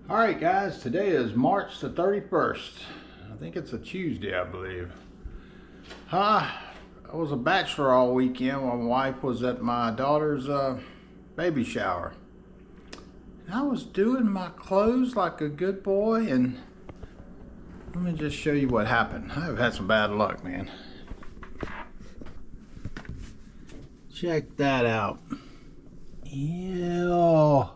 All right, guys, today is March the 31st. I think it's a Tuesday, I believe. I was a bachelor all weekend while my wife was at my daughter's baby shower. And I was doing my clothes like a good boy, and let me just show you what happened. I've had some bad luck, man. Check that out. Ew.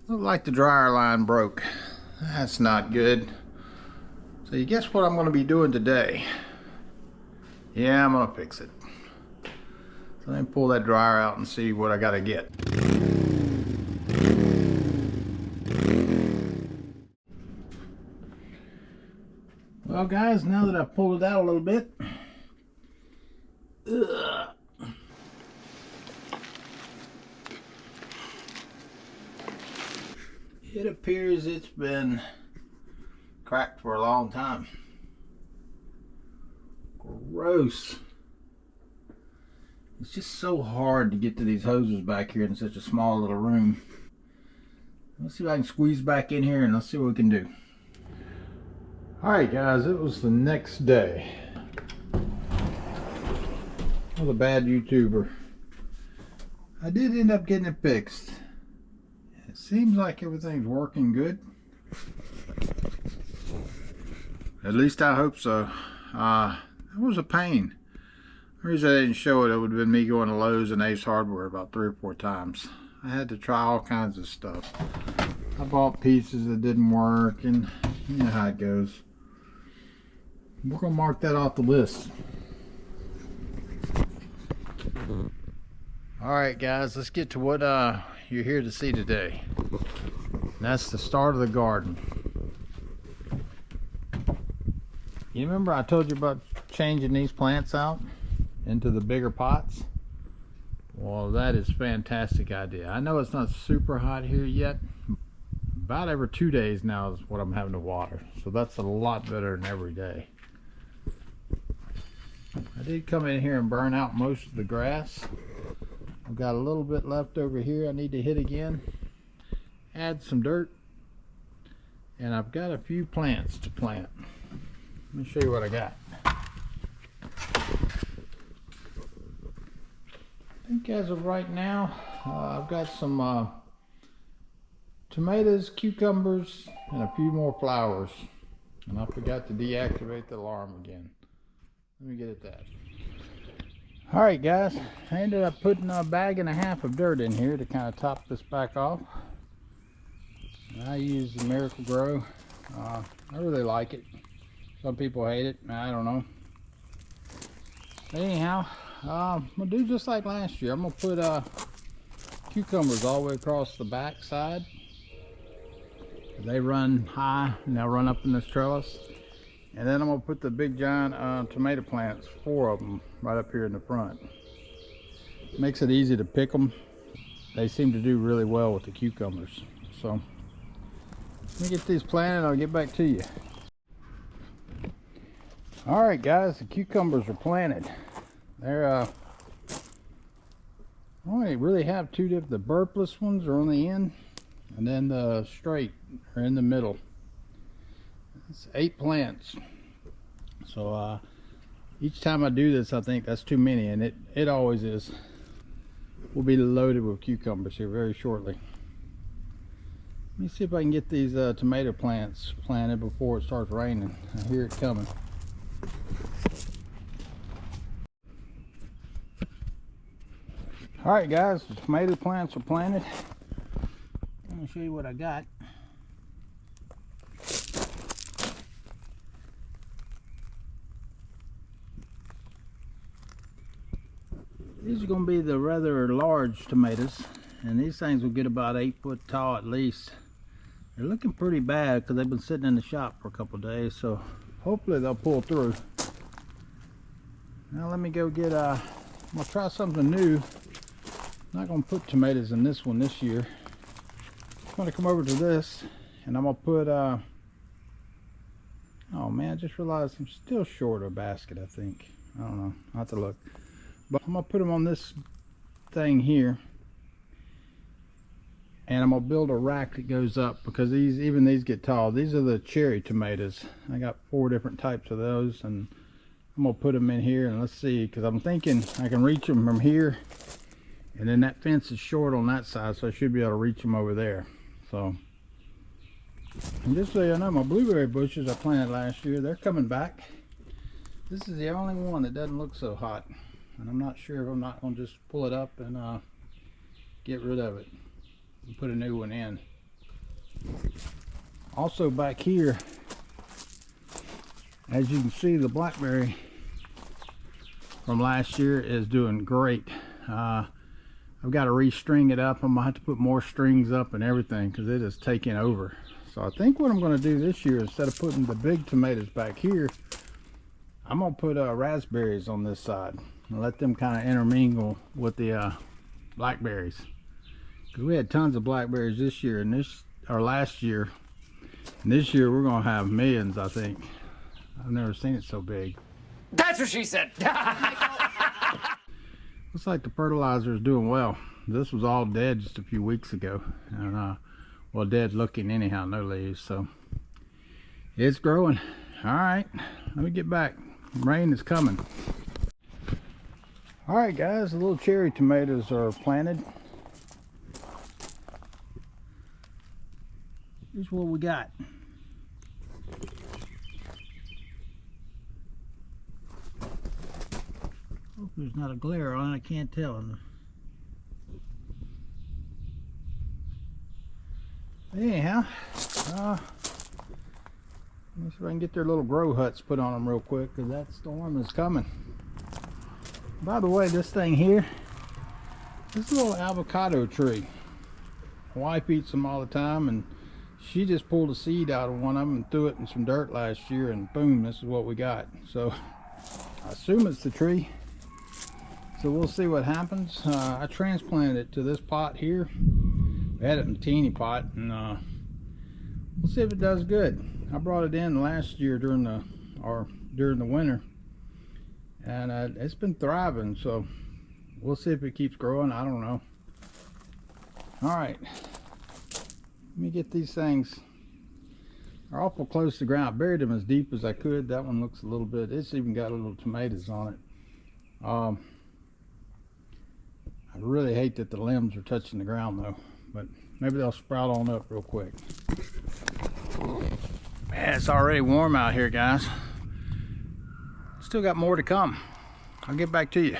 Looked like the dryer line broke. That's not good. So you guess what I'm going to be doing today? Yeah, I'm going to fix it. So let me pull that dryer out and see what I got to get. Well, guys, now that I've pulled it out a little bit, it appears it's been cracked for a long time. Gross. It's just so hard to get to these hoses back here in such a small little room. Let's see if I can squeeze back in here and let's see what we can do. Alright guys, it was the next day. I was a bad YouTuber. I did end up getting it fixed. It seems like everything's working good. At least I hope so. It was a pain. The reason I didn't show it, it would have been me going to Lowe's and Ace Hardware about 3 or 4 times. I had to try all kinds of stuff. I bought pieces that didn't work, and you know how it goes. We're going to mark that off the list. Alright guys, let's get to what you're here to see today. And that's the start of the garden. You remember I told you about changing these plants out into the bigger pots? Well, that is a fantastic idea. I know it's not super hot here yet. About every 2 days now is what I'm having to water. So that's a lot better than every day. I did come in here and burn out most of the grass. I've got a little bit left over here I need to hit again. Add some dirt. And I've got a few plants to plant. Let me show you what I got. I think as of right now, I've got some tomatoes, cucumbers, and a few more flowers. And I forgot to deactivate the alarm again. Let me get at that. Alright guys, I ended up putting a bag and a half of dirt in here to kind of top this back off. I use the Miracle-Gro. I really like it. Some people hate it. I don't know. But anyhow, I'm going to do just like last year. I'm going to put cucumbers all the way across the back side. They run high and they'll run up in this trellis. And then I'm going to put the big giant tomato plants, 4 of them, right up here in the front. Makes it easy to pick them. They seem to do really well with the cucumbers. So, let me get these planted, I'll get back to you. Alright guys, the cucumbers are planted. They're, I only really have 2 different, the burpless ones are on the end, and then the straight are in the middle. It's 8 plants. So each time I do this, I think that's too many, and it always is. We'll be loaded with cucumbers here very shortly. Let me see if I can get these tomato plants planted before it starts raining. I hear it coming. Alright guys, the tomato plants are planted. I'm going to show you what I got. These are going to be the rather large tomatoes, and these things will get about 8 foot tall at least. They're looking pretty bad because they've been sitting in the shop for a couple days, so hopefully they'll pull through. Now let me go get I'm going to try something new. I'm not going to put tomatoes in this one this year. I'm going to come over to this, and I'm going to put Oh man, I just realized I'm still short of a basket, I think. I don't know, I'll have to look. But I'm gonna put them on this thing here. And I'm gonna build a rack that goes up, because even these get tall. These are the cherry tomatoes. I got 4 different types of those, and I'm gonna put them in here, and let's see, because I'm thinking I can reach them from here, and then that fence is short on that side, so I should be able to reach them over there. So, and just so you know, my blueberry bushes I planted last year, they're coming back. This is the only one that doesn't look so hot, and I'm not sure if I'm not gonna just pull it up and get rid of it and put a new one in. Also back here, as you can see, the blackberry from last year is doing great. I've got to restring it up. I'm gonna have to put more strings up and everything, because it is taking over. So I think what I'm going to do this year, instead of putting the big tomatoes back here, I'm going to put raspberries on this side and let them kind of intermingle with the blackberries. Because we had tons of blackberries this year and last year. And this year we're going to have millions, I think. I've never seen it so big. That's what she said. Looks like the fertilizer is doing well. This was all dead just a few weeks ago, and well, dead looking anyhow, no leaves, so it's growing. All right, let me get back. Rain is coming. All right, guys, the little cherry tomatoes are planted. Here's what we got. Hope there's not a glare on it, I can't tell. Anyhow, let me see if I can get their little grow huts put on them real quick, because that storm is coming. By the way, this thing here, this little avocado tree, my wife eats them all the time, and she just pulled a seed out of one of them and threw it in some dirt last year, and boom, this is what we got. So I assume it's the tree. So we'll see what happens. I transplanted it to this pot here. We had it in a teeny pot, and we'll see if it does good. I brought it in last year during the winter, and it's been thriving. So we'll see if it keeps growing. I don't know. All right, let me get these things. They're awful close to the ground. I buried them as deep as I could. That one looks a little bit. It's even got a little tomatoes on it. I really hate that the limbs are touching the ground though, but maybe they'll sprout on up real quick. Man, it's already warm out here, guys. Still got more to come. I'll get back to you.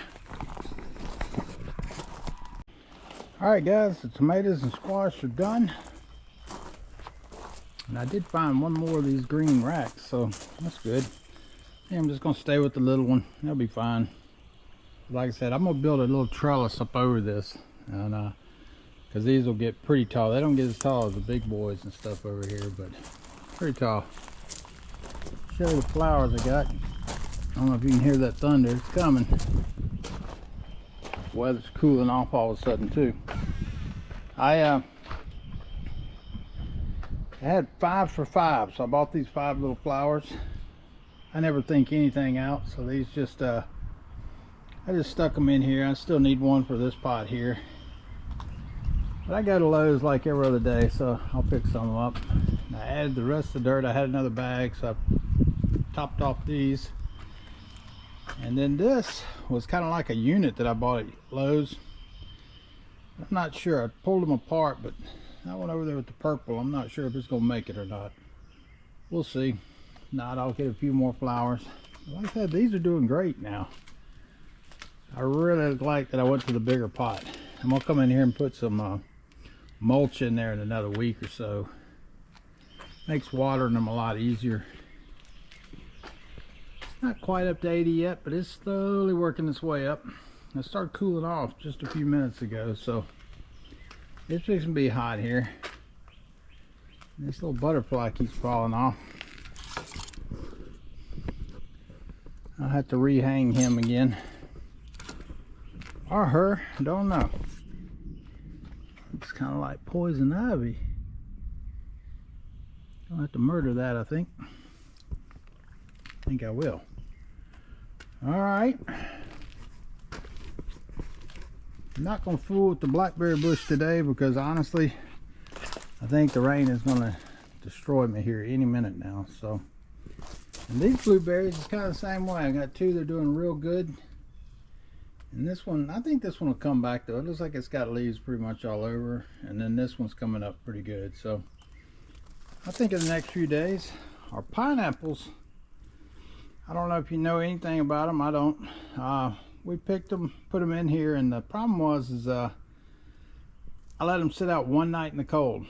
All right, guys, the tomatoes and squash are done. And I did find one more of these green racks, so that's good. Yeah, I'm just gonna stay with the little one. That'll be fine. Like I said, I'm gonna build a little trellis up over this, and because these will get pretty tall. They don't get as tall as the big boys and stuff over here, but pretty tall. Show you the flowers I got. I don't know if you can hear that thunder. It's coming. Weather's cooling off all of a sudden too. I had 5 for $5, so I bought these 5 little flowers. I never think anything out, so these just I just stuck them in here. I still need one for this pot here, but I go to Lowe's like every other day, so I'll pick some up. And I added the rest of the dirt. I had another bag, so I topped off these. And then this was kind of like a unit that I bought at Lowe's. I'm not sure. I pulled them apart, but that one over there with the purple, I'm not sure if it's gonna make it or not. We'll see. If not, I'll get a few more flowers. Like I said, these are doing great now. I really like that I went to the bigger pot. I'm gonna come in here and put some mulch in there in another week or so. Makes watering them a lot easier. It's not quite up to 80 yet, but it's slowly working its way up. It started cooling off just a few minutes ago, so it's fixing to be hot here. This little butterfly keeps falling off. I'll have to rehang him again. Or her, don't know. It's kind of like poison ivy. I'll have to murder that, I think. think I will. All right. I'm not gonna fool with the blackberry bush today because honestly, I think the rain is gonna destroy me here any minute now. So, and these blueberries is kind of the same way. I got two that are doing real good. And this one, I think this one will come back though. It looks like it's got leaves pretty much all over. And then this one's coming up pretty good. So I think in the next few days, our pineapples, I don't know if you know anything about them. I don't. We picked them, put them in here, and the problem was I let them sit out one night in the cold.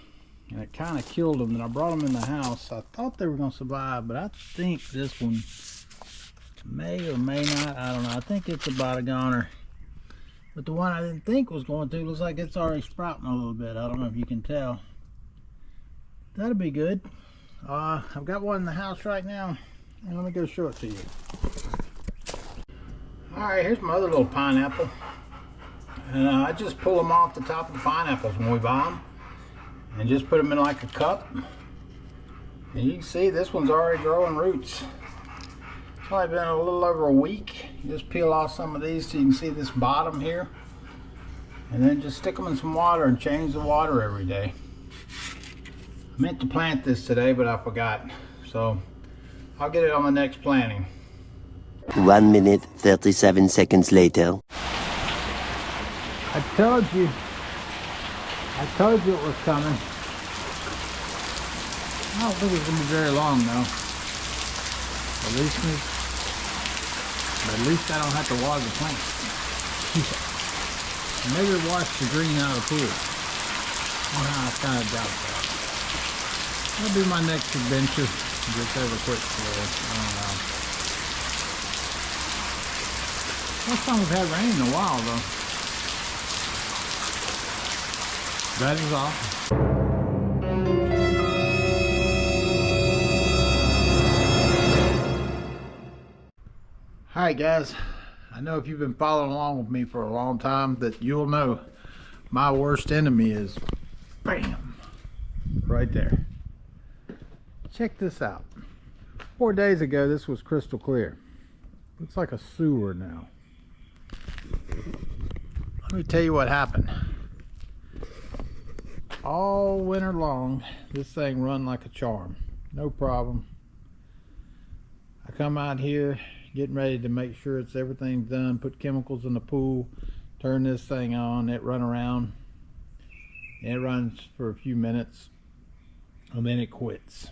And it kind of killed them. And I brought them in the house. I thought they were going to survive, but I think this one may or may not. I don't know. I think it's about a goner. But the one I didn't think was going to looks like it's already sprouting a little bit. I don't know if you can tell. That'll be good. I've got one in the house right now, and let me go show it to you. Alright, here's my other little pineapple. And I just pull them off the top of the pineapples when we buy them, and just put them in like a cup. And you can see this one's already growing roots. It's only been a little over a week. You just peel off some of these so you can see this bottom here, and then just stick them in some water and change the water every day. I meant to plant this today, but I forgot, so I'll get it on the next planting. 1 minute 37 seconds later. I told you it was coming. I don't think it's gonna be very long though. At least I don't have to water the plant. Maybe wash the green out of the pool. I kind of doubt that. That'll be my next adventure. Just over quick slow. I don't know. First time we've had rain in a while though. That is awesome. Alright guys, I know if you've been following along with me for a long time that you'll know my worst enemy is bam, right there. Check this out. 4 days ago this was crystal clear. Looks like a sewer now. Let me tell you what happened. All winter long this thing run like a charm, no problem. I come out here getting ready to make sure everything's done, put chemicals in the pool, turn this thing on, it run around, and it runs for a few minutes and then it quits.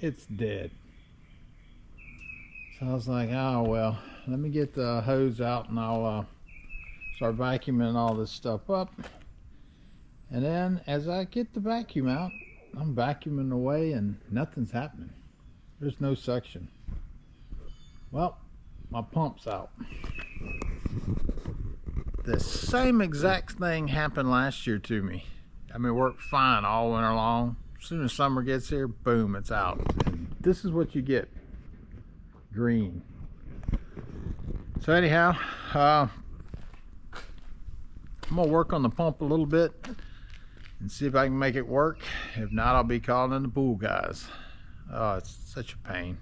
It's dead. So I was like, oh well, let me get the hose out and I'll start vacuuming all this stuff up. And then as I get the vacuum out, I'm vacuuming away and nothing's happening. There's no suction. Well, my pump's out. The same exact thing happened last year to me. I mean, it worked fine all winter long. As soon as summer gets here, boom, it's out. And this is what you get. Green. So anyhow, I'm gonna work on the pump a little bit and see if I can make it work. If not, I'll be calling in the pool guys. Oh, it's such a pain.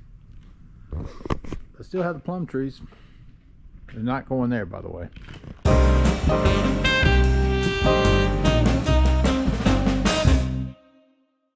I still have the plum trees. They're not going there, by the way.